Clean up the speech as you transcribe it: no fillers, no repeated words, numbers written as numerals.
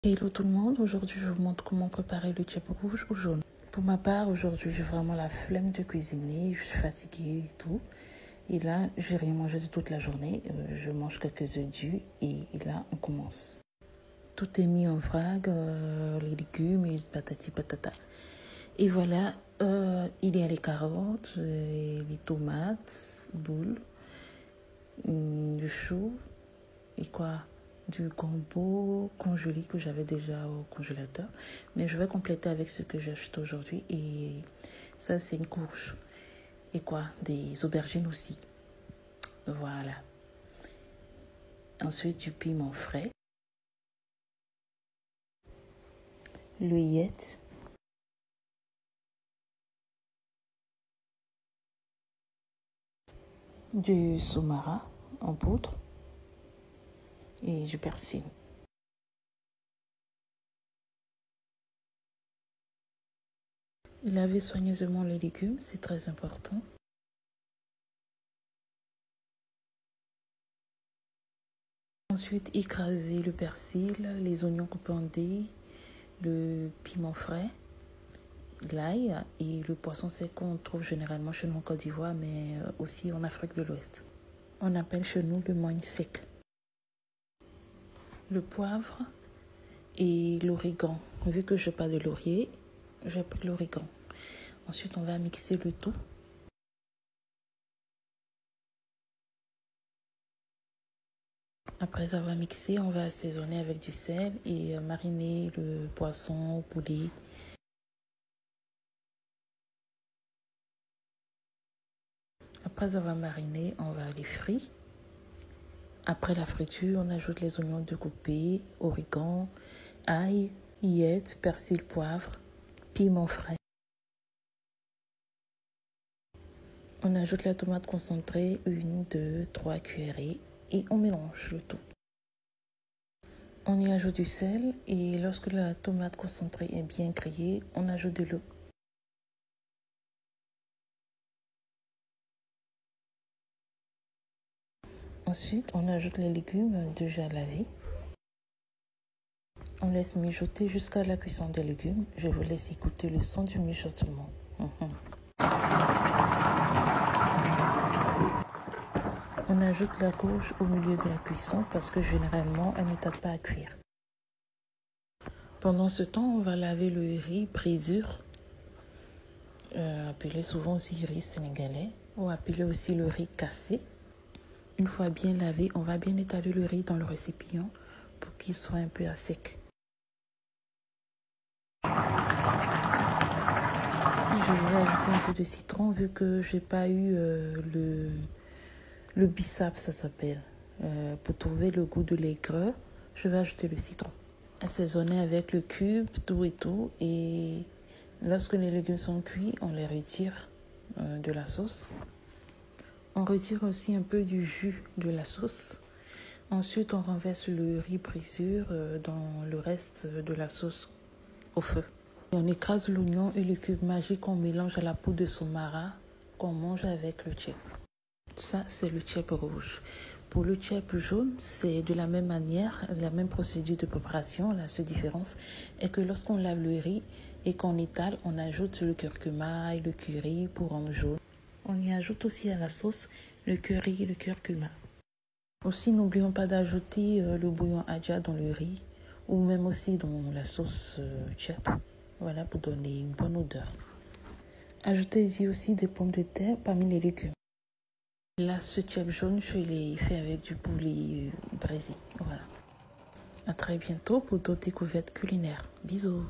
Hello tout le monde, aujourd'hui je vous montre comment préparer le tchèp rouge ou jaune. Pour ma part, aujourd'hui j'ai vraiment la flemme de cuisiner, je suis fatiguée et tout. Et là, j'ai rien mangé de toute la journée, je mange quelques œufs durs et là on commence. Tout est mis en vrac, les légumes et patati patata. Et voilà, il y a les carottes, les tomates, boules, du chou et quoi du gombo congelé que j'avais déjà au congélateur, mais je vais compléter avec ce que j'ai acheté aujourd'hui. Et ça, c'est une courge et quoi, des aubergines aussi, voilà. Ensuite du piment frais, l'œillette, du soumara en poudre et du persil. Laver soigneusement les légumes, c'est très important. Ensuite, écraser le persil, les oignons coupés en dés, le piment frais, l'ail et le poisson sec qu'on trouve généralement chez nous en Côte d'Ivoire, mais aussi en Afrique de l'Ouest. On appelle chez nous le moigne sec. Le poivre et l'origan. Vu que je n'ai pas de laurier, j'ai pris l'origan. Ensuite, on va mixer le tout. Après avoir mixé, on va assaisonner avec du sel et mariner le poisson au poulet. Après avoir mariné, on va les frire. Après la friture, on ajoute les oignons découpés, origan, ail, œillette, persil, poivre, piment frais. On ajoute la tomate concentrée, 1, 2, 3 cuillerées et on mélange le tout. On y ajoute du sel et lorsque la tomate concentrée est bien grillée, on ajoute de l'eau. Ensuite, on ajoute les légumes déjà lavés. On laisse mijoter jusqu'à la cuisson des légumes. Je vous laisse écouter le son du mijotement. On ajoute la courge au milieu de la cuisson parce que généralement, elle ne tarde pas à cuire. Pendant ce temps, on va laver le riz brisure, appelé souvent aussi riz sénégalais, ou appelé aussi le riz cassé. Une fois bien lavé, on va bien étaler le riz dans le récipient pour qu'il soit un peu à sec. Je vais ajouter un peu de citron vu que j'ai pas eu le bissap, ça s'appelle. Pour trouver le goût de l'aigreur, je vais ajouter le citron. Assaisonner avec le cube, tout et tout. Et lorsque les légumes sont cuits, on les retire de la sauce. On retire aussi un peu du jus de la sauce. Ensuite, on renverse le riz brisure dans le reste de la sauce au feu. Et on écrase l'oignon et le cube magique qu'on mélange à la poudre de soumara qu'on mange avec le tchèp. Ça, c'est le tchèp rouge. Pour le tchèp jaune, c'est de la même manière, la même procédure de préparation. La seule différence est que lorsqu'on lave le riz et qu'on étale, on ajoute le curcuma et le curry pour rendre jaune. On y ajoute aussi à la sauce le curry et le curcuma. Aussi, n'oublions pas d'ajouter le bouillon adja dans le riz ou même aussi dans la sauce tchèp. Voilà, pour donner une bonne odeur. Ajoutez-y aussi des pommes de terre parmi les légumes. Là, ce tchèp jaune, je l'ai fait avec du poulet braisé. Voilà. À très bientôt pour d'autres découvertes culinaires. Bisous.